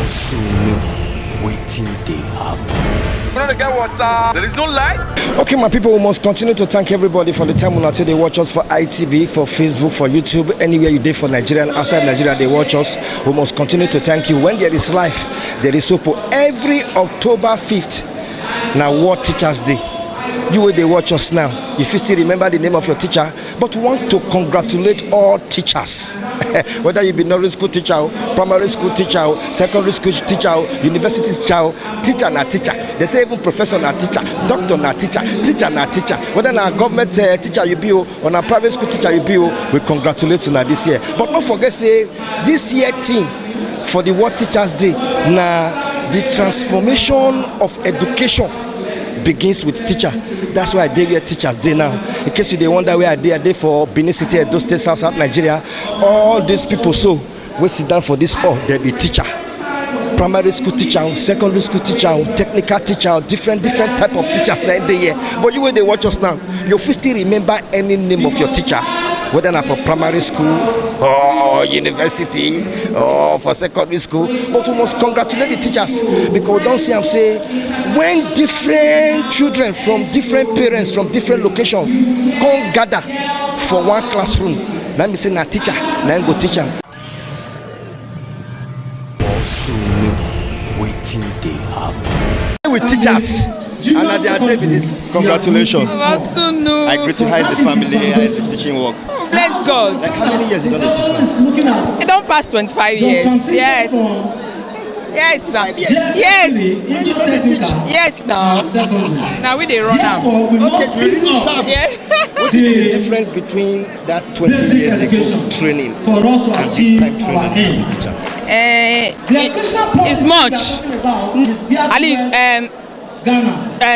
VBOSUNU, waiting they happen. You know the guy water. There is no light. Okay, my people, we must continue to thank everybody for the time until they watch us for ITV, for Facebook, for YouTube, anywhere you did for Nigeria and outside Nigeria they watch us. We must continue to thank you. When there is life, there is hope. Every October 5th, now World Teachers Day. You will they watch us now. If you still remember the name of your teacher, but we want to congratulate all teachers. Whether you be nursery school teacher, primary school teacher, secondary school teacher, university teacher na teacher. They say even professor na teacher, doctor na teacher, teacher na teacher. Whether na government teacher you be or na private school teacher you be, we congratulate you na this year. But don't forget say this year theme for the World Teachers Day na the transformation of education begins with teacher. That's why they were Teachers Day now. In case you wonder where I did for Benin City, Edo State, South Nigeria, all these people so we sit down for this they be teacher. Primary school teacher, secondary school teacher, technical teacher, different type of teachers now in the year. But you when they watch us now, you still remember any name of your teacher, whether not for primary school or university or for secondary school. But we must congratulate the teachers because we don't see them say when different children from different parents from different locations come gather for one classroom. Let me say na teacher, na go teach them. VBOSUNU, waiting they happen. With teachers. And at their day with this, congratulations. VBOSUNU. I greet you. How is the family? How is the teaching work? Bless God. Like how many years you done the teach now? I don't pass 25 years. Yes. Yes now. Yes. You done the teach? Yes now. Now we they run now. Okay, you really sharp. Yeah. What is the difference between that 20 years ago training and this time training as a teacher? It's much. I live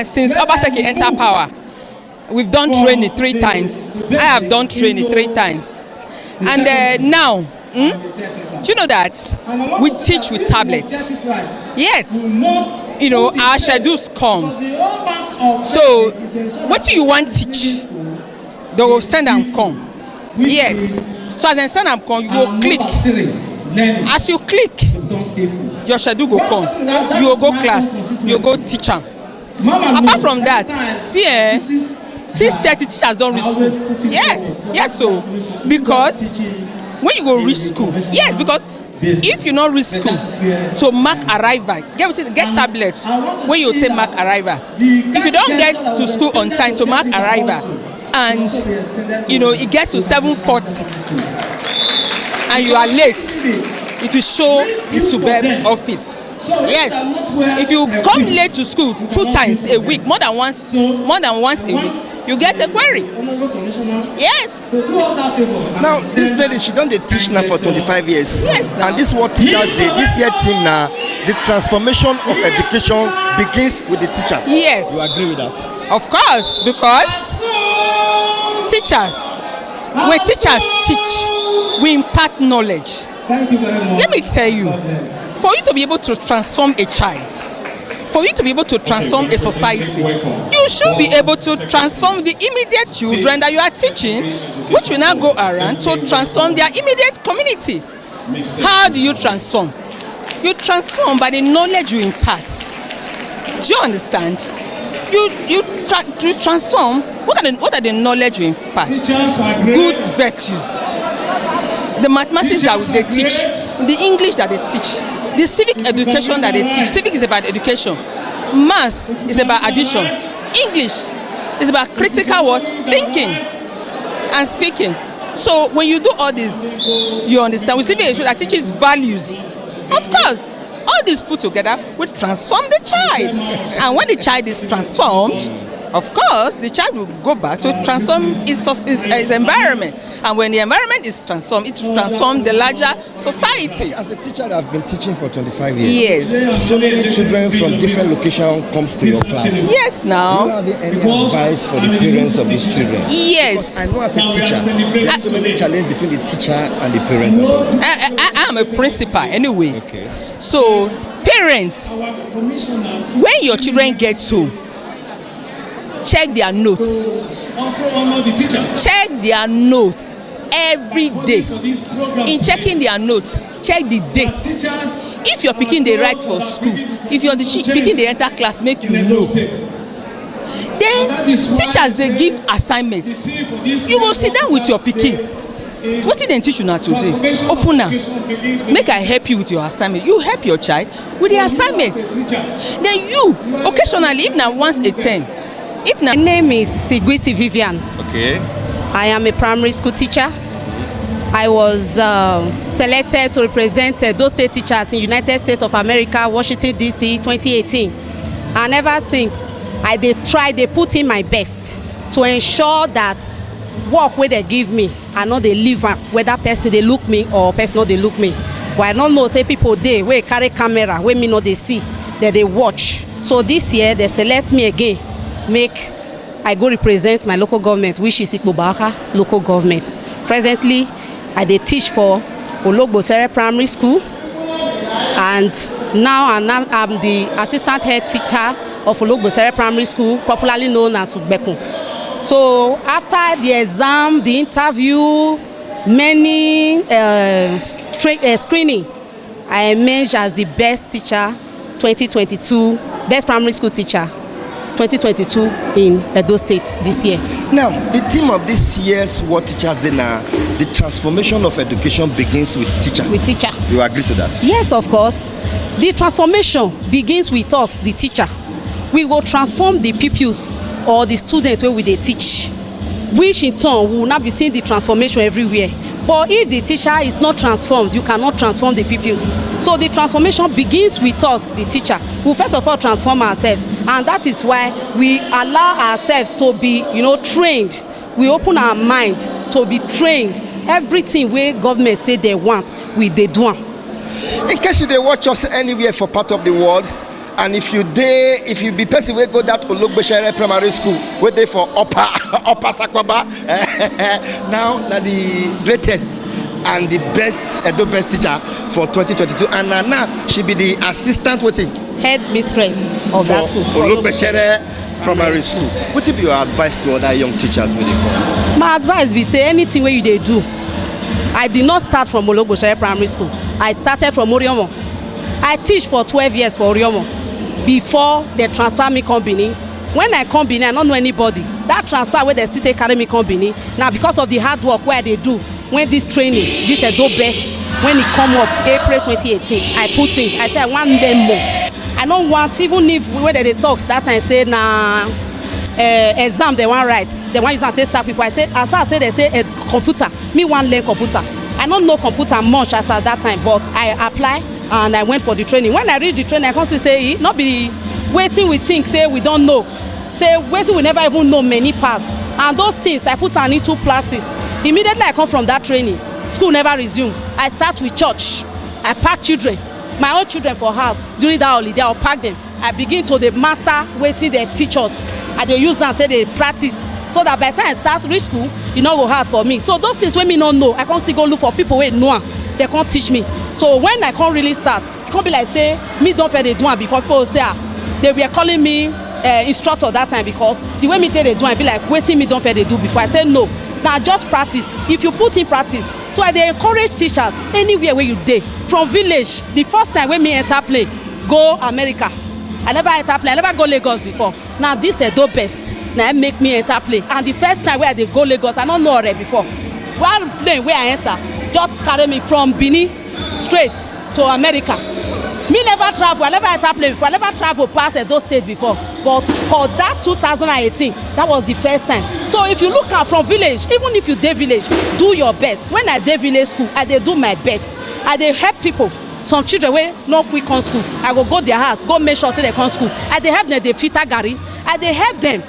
since Obaseki entered power. We've done training 3 times. I have done training 3 times. And now, do you know that we teach with tablets? Yes. You know, our schedules comes. So, what do you want to teach? They will send and come. Yes. So as they send and come, you will click. As you click, your schedule will come. You will go class. You will go teach them. Apart from that, see 6:30 teachers don't reach school. Yes, so because when you go reach school, yes, because if you not reach school to mark arrival, get tablets when you take mark arrival. If you don't get to school on time to mark arrival, and you know it gets to 7:40, and you are late, it will show in superb office. Yes, if you come late to school 2 times a week, more than once a week, you get a query. Yes. Now this lady, she done the teach now for 25 years. Yes. Now. And this World Teachers Day, this year team now, the transformation of education begins with the teacher. Yes. You agree with that? Of course, because teachers, when teachers teach, we impart knowledge. Thank you very much. Let me tell you, for you to be able to transform a child, for you to be able to transform a society, you should be able to transform the immediate children that you are teaching, which will now go around to transform their immediate community. How do you transform? You transform by the knowledge you impart. Do you understand? You transform. What are the knowledge you impart? Good virtues. The mathematics that they teach, the English that they teach, the civic education that they teach. Civic is about education. Maths is about addition. English is about critical thinking and speaking. So when you do all this, you understand. With civic education that teaches values. Of course, all this put together will transform the child. And when the child is transformed, of course, the child will go back to transform his environment. And when the environment is transformed, it will transform the larger society. As a teacher that I've been teaching for 25 years, yes. So many children from different locations comes to your class. Yes, now. Do you have any advice for the parents of these children? Yes. Because I know as a teacher, there's so many challenges between the teacher and the parents. I am a principal anyway. Okay. So, parents, when your children get home, check their notes. Check their notes every day. In checking their notes, check the dates. if your pikin dey write for school, if your pikin dey enter class, make you know. Then teachers dey give assignments. You go sit down with your pikin. Wetin dem teach una today? Open am. Make I help you with your assignment. You help your child with the assignment. Then you, occasionally, if na once a term, if na. My name is Sigwisi Vivian. Okay. I am a primary school teacher. I was selected to represent those state teachers in United States of America, Washington, D.C., 2018. And ever since, I dey put in my best to ensure that work wey they give me, I no dey leave am, whether person dey look me or person no dey look me. But I don't know, say people dey wey carry camera, wey me no dey see, that they watch. So this year, they select me again, make I go represent my local government, which is Ikpobaka local government. Presently, I dey teach for VBOSUNU Primary School, and now I'm the assistant head teacher of VBOSUNU Primary School, popularly known as Ugbekun. So after the exam, the interview, many screening, I emerged as the best teacher 2022, best primary school teacher 2022 in Edo State this year. Now, the theme of this year's World Teachers Day now, the transformation of education begins with teacher. With teacher. You agree to that? Yes, of course. The transformation begins with us, the teacher. We will transform the pupils or the students where we dey teach, which in turn we will now be seeing the transformation everywhere. But if the teacher is not transformed, you cannot transform the pupils. So the transformation begins with us, the teacher. We first of all transform ourselves, and that is why we allow ourselves to be, trained. We open our mind to be trained. Everything where government say they want, we dey do am. In case you dey watch us anywhere for part of the world, and if you be person wey go that VBOSUNU Primary School, wey dey for upper Sakwaba, now na the greatest and the best Edo best teacher for 2022, and now she be the assistant head mistress of that school for VBOSUNU Primary School. What be your advice to other young teachers wey dey come? My advice be say anything wey you dey do. I did not start from VBOSUNU Primary School. I started from Oriomo. I teach for 12 years for Oriomo before they transfer me company. When I come Benin, I don't know anybody. That transfer where they still take carry me company. Now because of the hard work where they do, when this training, this Edo best, when it come up April 2018, I put in. I said I want them more. I don't want, even if when they talk that time say exam they want write, they want use and take sack people. I say as far as they say a computer, me want learn computer. I don't know computer much at that time, but I apply and I went for the training. When I read the training, I come to say not be waiting we think say we don't know. Say waiting we never even know many pass. And those things I put on into practice. Immediately I come from that training, school never resume. I start with church. I pack children, my own children for house. During that holiday, I'll pack them. I begin to the master waiting they teach us. I dey use and they practice. So that by the time I start reach school, it no go hard for me. So those things when me not know, I can't still go look for people who know. They can't teach me. So when I can't really start, it can't be like say me don't feel they do it before people say they were calling me instructor that time because the way me tell they do I be like waiting me don't feel they do before. I said no. Now just practice. If you put in practice, so I dey encourage teachers anywhere where you dey. From village, the first time when me enter plane, go America. I never enter plane. I never go Lagos before. Now this Edo best. Now it make me enter plane. And the first time where I dey go Lagos, I don't know already before. One plane where I enter, just carry me from Benin straight to America. Me never travel. I never enter plane before. I never travel past Edo State before. But for that 2018, that was the first time. So if you look at from village, even if you dey village, do your best. When I dey village school, I dey do my best. I dey help people. Some children wey no quick come school, I go their house, go make sure say they come school. I dey help them dey filter garri. I dey help them.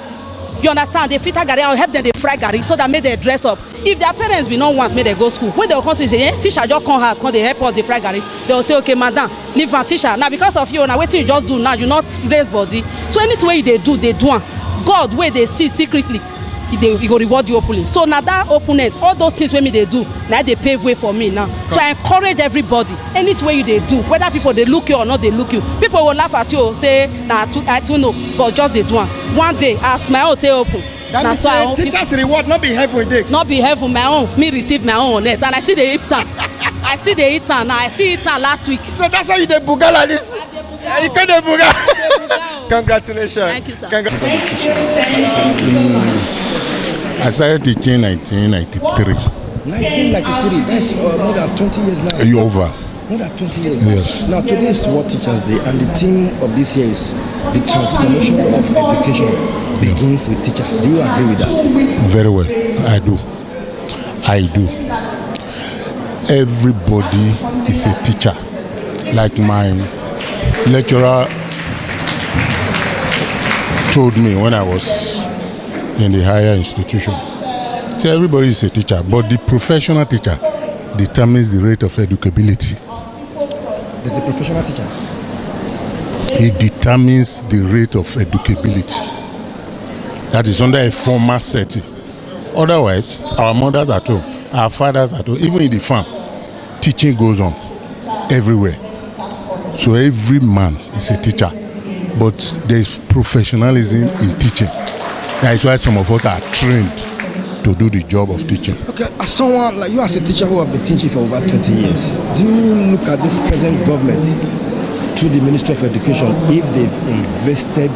You understand? They filter garri. I will help them dey fry garri so that make they dress up. If their parents be not want, make they go school. When they will come say, teacher just come house, come they help us dey fry garri. They will say, okay, madam, leave and teacher. Now because of you, now wetin you just do now, you not raise body. So anything wey they do am. God wey they see secretly, he go reward you openly. So now that openness, all those things wey me they do, now they pave way for me now. So I encourage everybody, anything wey you they do, whether people they look you or not they look you, people will laugh at you or say, nah, I too know, but just they do am. One day, as my own take open, That means teachers reward not be heaven day. Not be heaven my own. Me receive my own on it, and I still dey eat am. I still dey eat am now. I still eat am last week. So that's why you dey buga like this. You can't dey buga. Congratulations. Thank you, sir. I started teaching in 1993. 1993. That's more than 20 years now. Over. More than 20 years. Yes. Now today is World Teachers Day, and the theme of this year is the transformation of education begins with teacher. Do you agree with that? Very well. I do. Everybody is a teacher. Like my lecturer told me when I was in the higher institution. So everybody is a teacher, but the professional teacher determines the rate of educability. There's a professional teacher. It determines the rate of educability. That is under a formal setting. Otherwise, our mothers at home, our fathers at home, even in the farm, teaching goes on everywhere. So every man is a teacher, but there is professionalism in teaching. That is why some of us are trained to do the job of teaching. Okay, as someone like you, as a teacher who have been teaching for over 20 years, do you look at this present government through the Ministry of Education if they've invested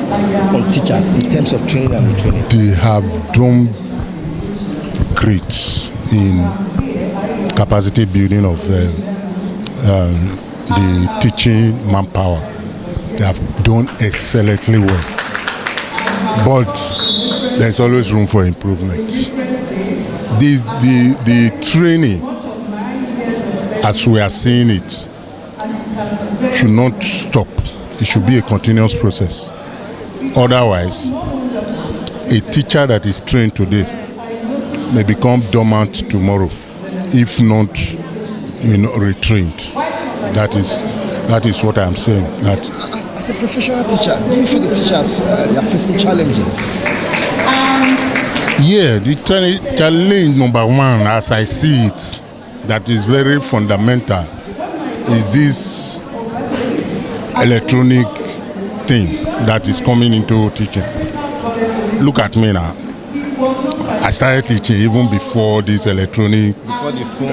on teachers in terms of training and retraining? They have done great in capacity building of the teaching manpower. They have done excellently well, but there's always room for improvement. The training, as we are seeing it, should not stop. It should be a continuous process. Otherwise, a teacher that is trained today may become dormant tomorrow, if not, retrained. That is what I am saying. That as a professional teacher, do you feel the teachers they are facing challenges? Yeah, the challenge number one, as I see it, that is very fundamental, is this electronic thing that is coming into teaching. Look at me now. I started teaching even before this electronic. Before the phone,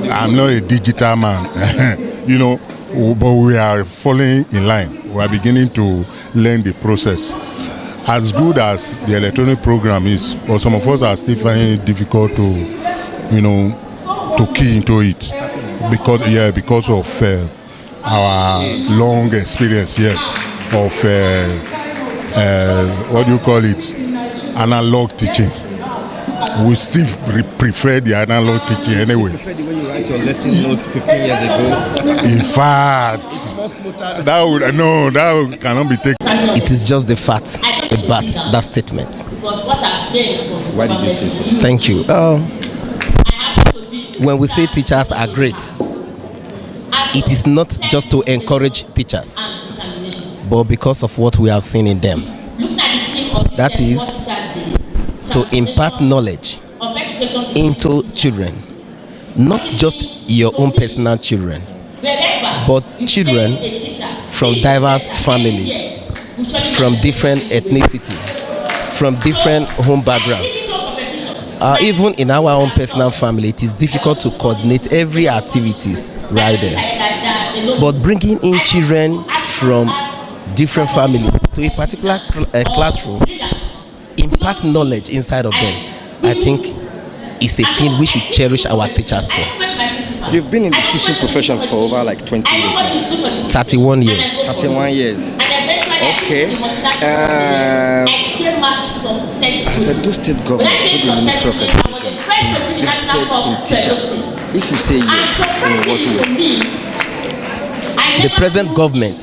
I'm not a digital man, but we are falling in line. We are beginning to learn the process. As good as the electronic program is, but some of us are still finding it difficult to key into it because of our long experience, of what do you call it, analog teaching. We still prefer the analog teaching anyway. You prefer the way you write your lesson notes 15 years ago? In fact, that cannot be taken. It is just the fact about that statement. Why did you say so? Thank you. When we say teachers are great, it is not just to encourage teachers, but because of what we have seen in them. That is to impart knowledge into children, not just your own personal children, but children from diverse families, from different ethnicity, from different home background. Even in our own personal family, it is difficult to coordinate every activities right there. But bringing in children from different families to a particular classroom, impart knowledge inside of them, I think is a thing we should cherish our teachers for. You've been in the teaching profession for over like 20 years now. 31 years. 31 years. Okay. As a Edo State government, through the Ministry of Education, invested in teachers. If you say yes, in what way? The present government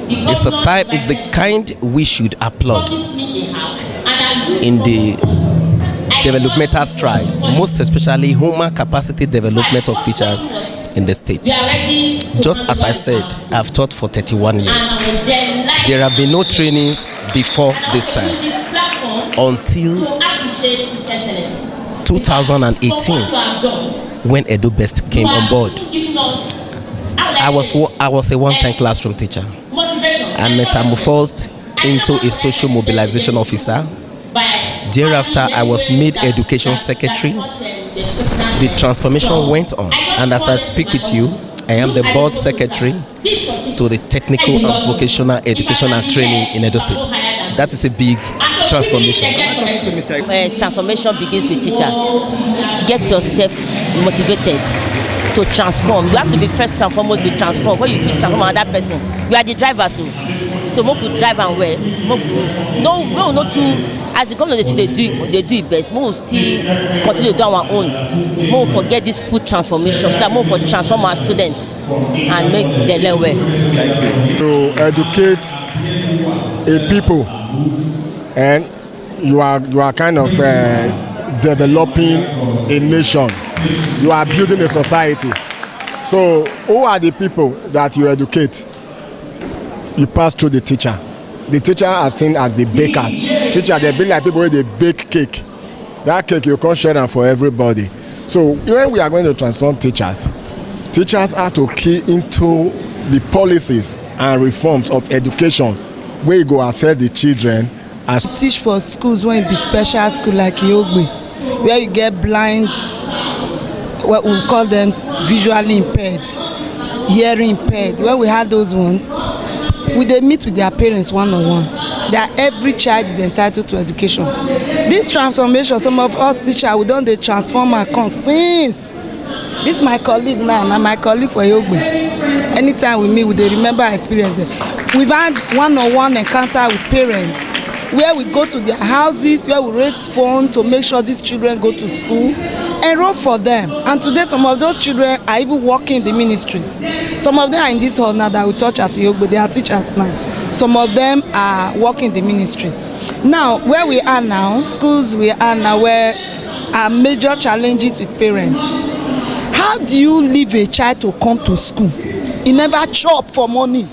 is the kind we should applaud in the developmental strides, most especially human capacity development of teachers in the state. Just as I said, I've taught for 31 years. There have been no trainings before this time until 2018 when Edo Best came on board. I was a one-time classroom teacher. I metamorphosed into a social mobilization officer. Thereafter, I was made education secretary. The transformation went on, and as I speak with you, I am the board secretary to the technical and vocational education and training in Edo State. That is a big transformation. Transformation begins with teacher. Get yourself motivated to transform. You have to be first and foremost be transformed. When you feel transform another person, you are the driver, so more could drive and well. No, not too. As the government they do it best. More still continue to do our own. More forget this food transformation so that more for transform our students and make them learn well. To educate a people, and you are kind of developing a nation. You are building a society. So who are the people that you educate? You pass through the teacher. The teacher are seen as the bakers. Teacher, they be like people where they bake cake. That cake you can't share them for everybody. So when we are going to transform teachers have to key into the policies and reforms of education where you go affect the children. As teach for schools when it be special school like Iogbe, where you get blind, what we call them visually impaired, hearing impaired. When we had those ones, they meet with their parents one-on-one. Every child is entitled to education. This transformation, some of us teachers, we don't transform our since. This my colleague now, and my colleague for Yogbe. Anytime we meet, they remember our experience. We've had one-on-one encounter with parents, where we go to their houses, where we raise funds to make sure these children go to school, enroll for them. And today, some of those children are even working in the ministries. Some of them are in this hall now that we touch at Yogbe, they are teachers now. Some of them are working in the ministries. Now, where we are now, schools we are now, where are major challenges with parents. How do you leave a child to come to school? He never chop for money.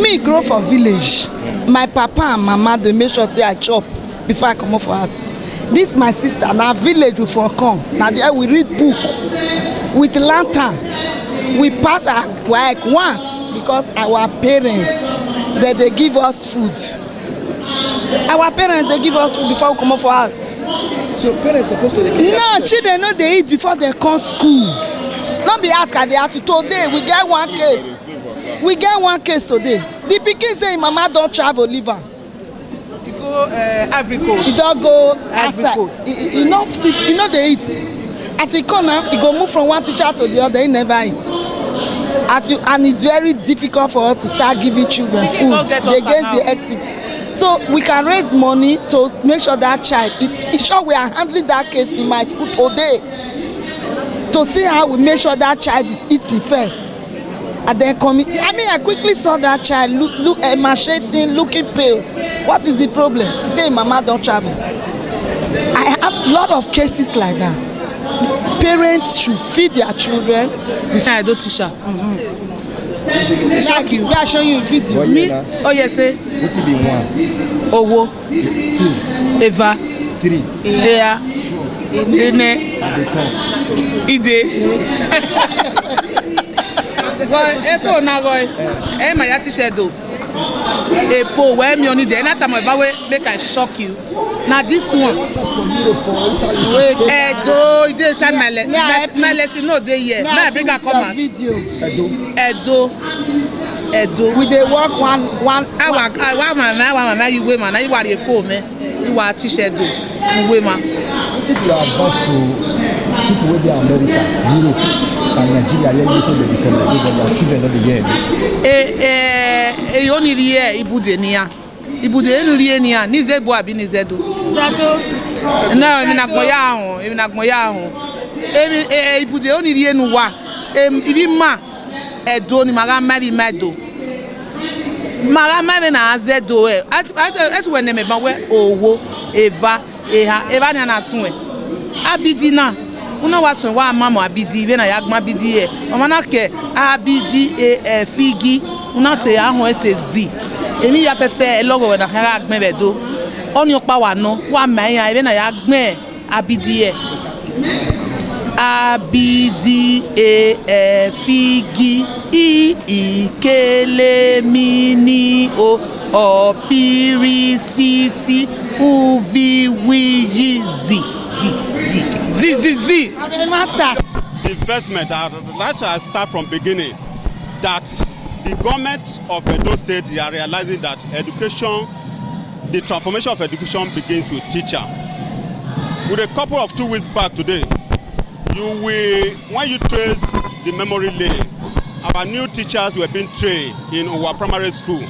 Me grow for village. My papa and mama, they make sure say I chop before I come up for us. This my sister, now village we for come. Now there we read book with lantern. We pass our like once because our parents they give us food. Our parents they give us food before we come up for us. So parents supposed to no, children know they eat before they come school. Don't be asked they ask you today we get one case. We get one case today. The pikin say mama don't travel liver. You go Ivory Coast. He don't go Ivory Coast. He know they eat. As he come now, he go move from one teacher to the other. He never eats. And it's very difficult for us to start giving children food. They get the ethics. So we can raise money to make sure that child. It's sure we are handling that case in my school today. To see how we make sure that child is eating first. And then I quickly saw that child look emaciating, looking pale. What is the problem? He say mama don't travel. I have a lot of cases like that. Parents should feed their children. I do teacher. Shock you. We are showing you a video. Me? Oh yes, say. What be one? Owo. 2. Eva. 3. Ea. Ene. Ide. Efo na goy. My teacher do. Efo where me only there. Anytime I make I shock you. Now this one. Just for Europe, for Italy. Wait, Edo. It is my lesson. No, they here. May I bring a comment? Video. Edo. We dey work one. I want mama. You wait, man. You are the phone, man. You are teacher do. You wait, man. What if you advance to people where they are America, Europe, and Nigeria? Here you say they be from Nigeria, their children don't be here. Only here ibude niya. Ibude nuri niya. Ni zebu abi ni zedu. Zedu. Na emi na gboya ho. Ibude only here nuwa. Ibi ma edo ni maga mari medo. Maga mari na zedo e. Ati we ne me ba we owo eva eva ni na sunwe. Abidi na. Una wa sunwe wa mama abidi be na ya gma abidi e. Mama na ke abidi figi. Una te ahun esezi. Emi ya fefe logo we na ka gme be do. Oni opa wa no wa ma yan ebe na ya gme abidi e. A B D A F E G I I K L M N O O P R I S T U V W Z Z. Master. Investment, I'd like to start from beginning, that the government of Edo State, they are realizing that education, the transformation of education begins with teacher. With a couple of 2 weeks back today, when you trace the memory lane, our new teachers were being trained in our primary school,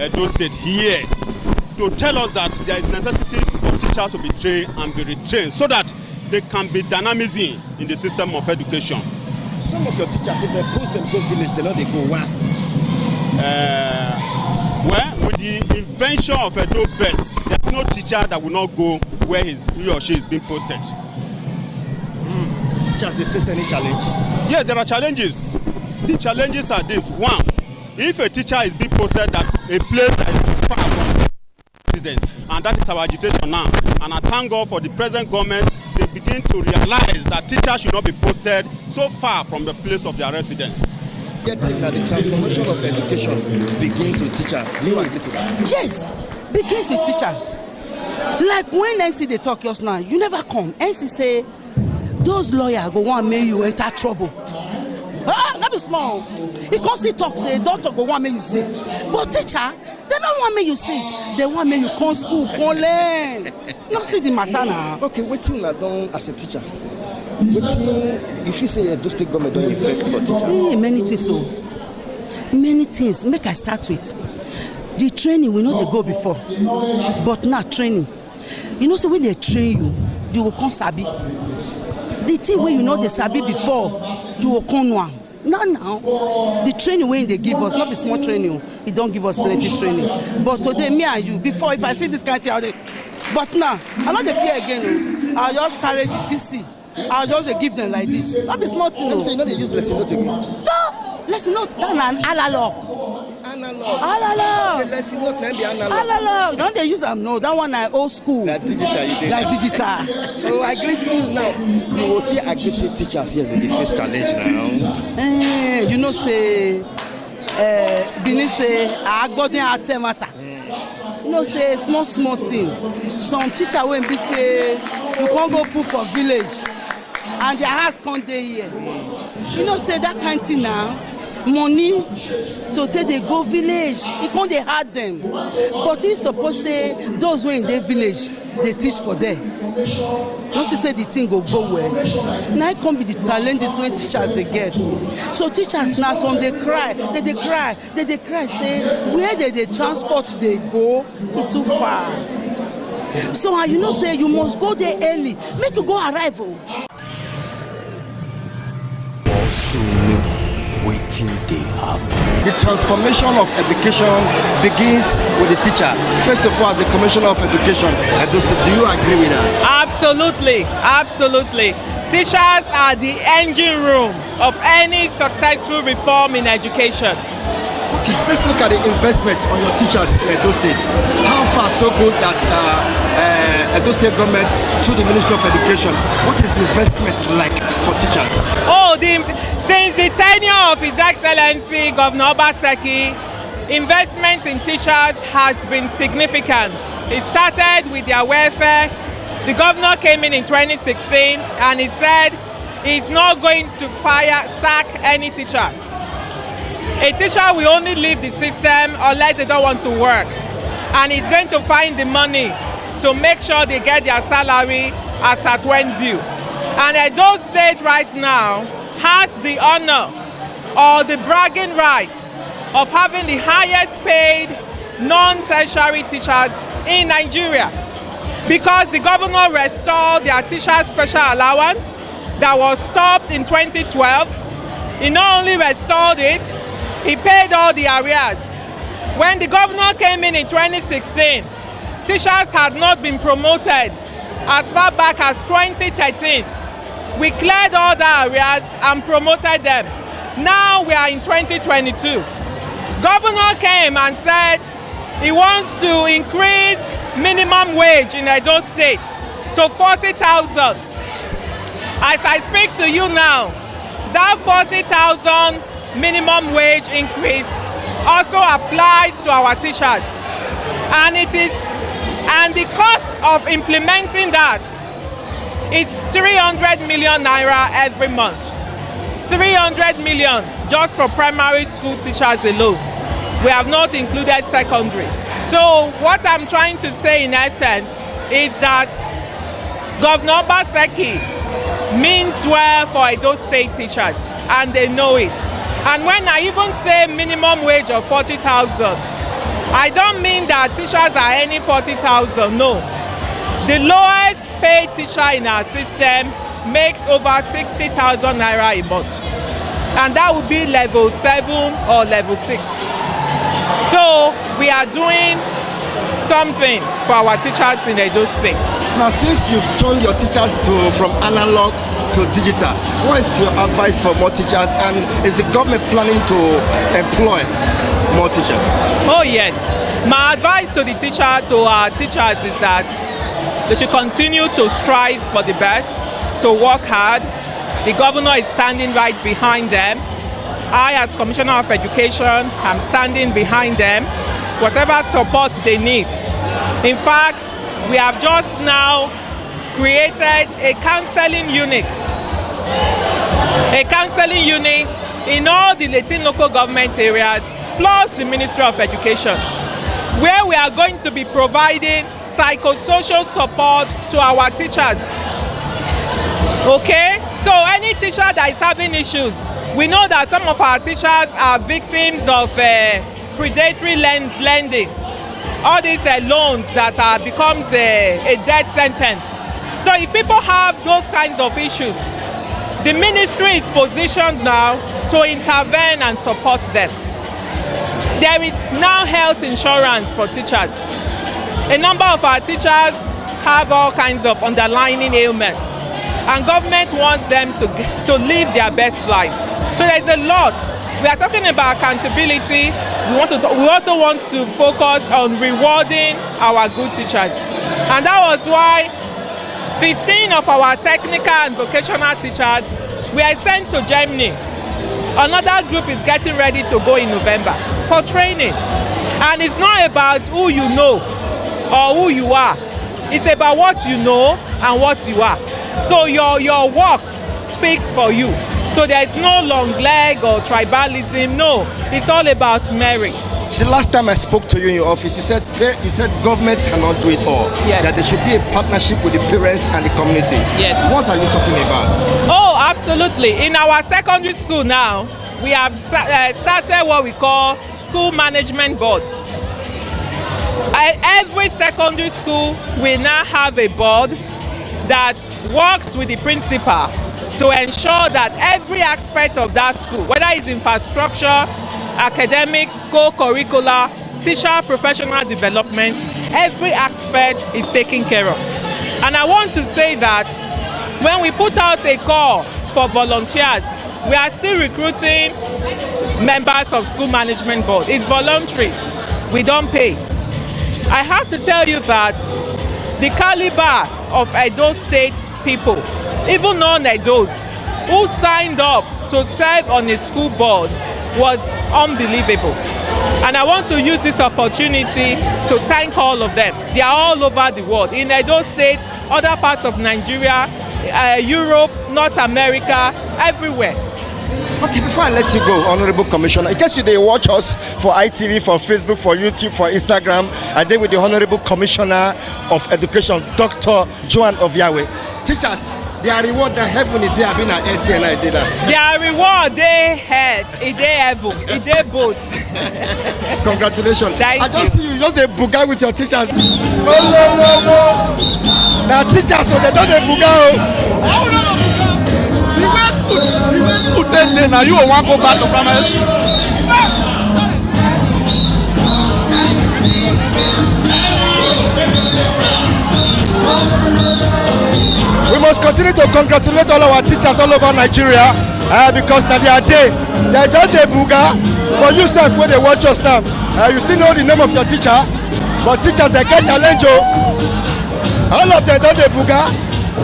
Edo State, here, to tell us that there is necessity for teachers to be trained and be retrained so that there can be dynamism in the system of education. Some of your teachers, if they post them go village, they know they go where? Well, with the invention of Edo Best, there's no teacher that will not go where he or she is being posted. Teachers, they face any challenge? Yes, there are challenges. The challenges are this. One, if a teacher is being posted at a place that is far from residence, and that is our agitation now, and I thank God for the present government, they begin to realize that teachers should not be posted so far from the place of their residence. Getting that the transformation of education begins with teacher. Do you agree to that? Yes, begins with teacher. Like when NC they talk just now, you never come. NC say those lawyers go want make you enter trouble. That be small. He constantly talk say doctor go want make you see, but teacher they don't want me you see. They want me you come school, come learn. Not see the matter now. Okay, waiting I done as a teacher. If you say Edo State government don't invest for teachers? Many things so. Many things. Make I start with. The training we know they go before. But now training. You know, so when they train you, you will come sabi. The thing when you know they sabi before, you will come now. Now, the training when they give us, not be small training, it don't give us plenty training. But today, me and you, before if I see this kind of thing, but now, I'm not the fear again. I'll just carry the TC. I'll just give them like this. That be small thing. So you know they use lesson note again? No, lesson note, that's an analog. Analog. Okay, lesson note now be analog. Analog. Don't they use them? No, that one is old school. Like digital, you did. Like digital. So I greet you. Now, you will see aggressive teachers, yes, they face challenge now. You know, say, Bini say, Agbodin Ate matter. You know, say, small thing. Some teacher when be say, you can't go put for village. And their house can't dey here. You know, say that kind of thing now, money to take they go village, it can't they hard them. But it's supposed to say those who in their village, they teach for them. Not to say the thing go well. Now it can be the challenges when teachers they get. So teachers now some they cry, they cry, say where they transport they go, it's too far. So you know say you must go there early, make you go arrive. VBOSUNU, waiting they happen. The transformation of education begins with the teacher. First of all, as the Commissioner of Education, do you agree with that? Absolutely. Teachers are the engine room of any successful reform in education. Okay, let's look at the investment on your teachers in Edo State. How far so good that Edo State government, through the Ministry of Education, what is the investment like for teachers? Since the tenure of His Excellency Governor Obaseki, investment in teachers has been significant. It started with their welfare. The governor came in 2016 and he said he's not going to sack any teacher. A teacher will only leave the system unless they don't want to work. And he's going to find the money to make sure they get their salary as at when due. And Edo State right now has the honor or the bragging right of having the highest paid non-tertiary teachers in Nigeria. Because the governor restored their teacher special allowance that was stopped in 2012. He not only restored it, he paid all the arrears. When the governor came in 2016, teachers had not been promoted as far back as 2013. We cleared all the arrears and promoted them. Now we are in 2022. Governor came and said he wants to increase minimum wage in Edo State to 40,000. As I speak to you now, that 40,000 minimum wage increase also applies to our teachers, and the cost of implementing that is 300 million naira every month. 300 million just for primary school teachers alone. We have not included secondary. So what I'm trying to say in essence is that Governor Obaseki means well for Edo State teachers, and they know it. And when I even say minimum wage of 40,000, I don't mean that teachers are earning 40,000, no. The lowest paid teacher in our system makes over 60,000 naira a month. And that would be level 7 or level 6. So we are doing something for our teachers in Edo State. Now, since you've turned your teachers from analog to digital, what is your advice for more teachers, and is the government planning to employ more teachers? Oh yes. My advice to our teachers is that they should continue to strive for the best, to work hard. The governor is standing right behind them. I, as Commissioner of Education, am standing behind them. Whatever support they need. In fact, we have just now created a counseling unit. A counseling unit in all the 18 local government areas, plus the Ministry of Education, where we are going to be providing psychosocial support to our teachers. Okay? So any teacher that is having issues, we know that some of our teachers are victims of predatory lending. All these loans that becomes a death sentence. So if people have those kinds of issues, the ministry is positioned now to intervene and support them. There is now health insurance for teachers. A number of our teachers have all kinds of underlying ailments, and government wants them to live their best life. So there's a lot. We are talking about accountability. We also want to focus on rewarding our good teachers. And that was why 15 of our technical and vocational teachers were sent to Germany. Another group is getting ready to go in November for training. And it's not about who you know or who you are. It's about what you know and what you are. So your work speaks for you. So there is no long leg or tribalism. No, it's all about merit. The last time I spoke to you in your office, you said government cannot do it all. Yes. That there should be a partnership with the parents and the community. Yes. What are you talking about? Oh, absolutely. In our secondary school now, we have started what we call school management board. Every secondary school will now have a board that works with the principal to ensure that every aspect of that school, whether it's infrastructure, academics, co-curricular, teacher professional development, every aspect is taken care of. And I want to say that when we put out a call for volunteers, we are still recruiting members of school management board. It's voluntary. We don't pay. I have to tell you that the caliber of Edo State people, even non-Edos, who signed up to serve on a school board was unbelievable. And I want to use this opportunity to thank all of them. They are all over the world, in Edo State, other parts of Nigeria, Europe, North America, everywhere. Okay, before I let you go, Honorable Commissioner, in case you watch us for ITV, for Facebook, for YouTube, for Instagram, I did with the Honorable Commissioner of Education, Dr. Joan Oviawe. Teachers, their reward, the heaven is there, being at and I did that. Their reward, they had, they heaven, they both. Congratulations. Thank I just you. see you just a buga with your teachers. No. Now teachers, so they don't buga. School 10 now you want to go back to primary school. We must continue to congratulate all our teachers all over Nigeria because now they are there. They are just a buga. But you self, when they watch us now, you still know the name of your teacher. But teachers, they get challenge. All of them don't they buga.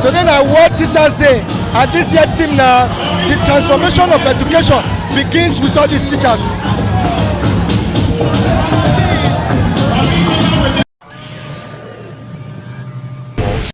Today na World Teachers Day, and this year theme na the transformation of education begins with all these teachers.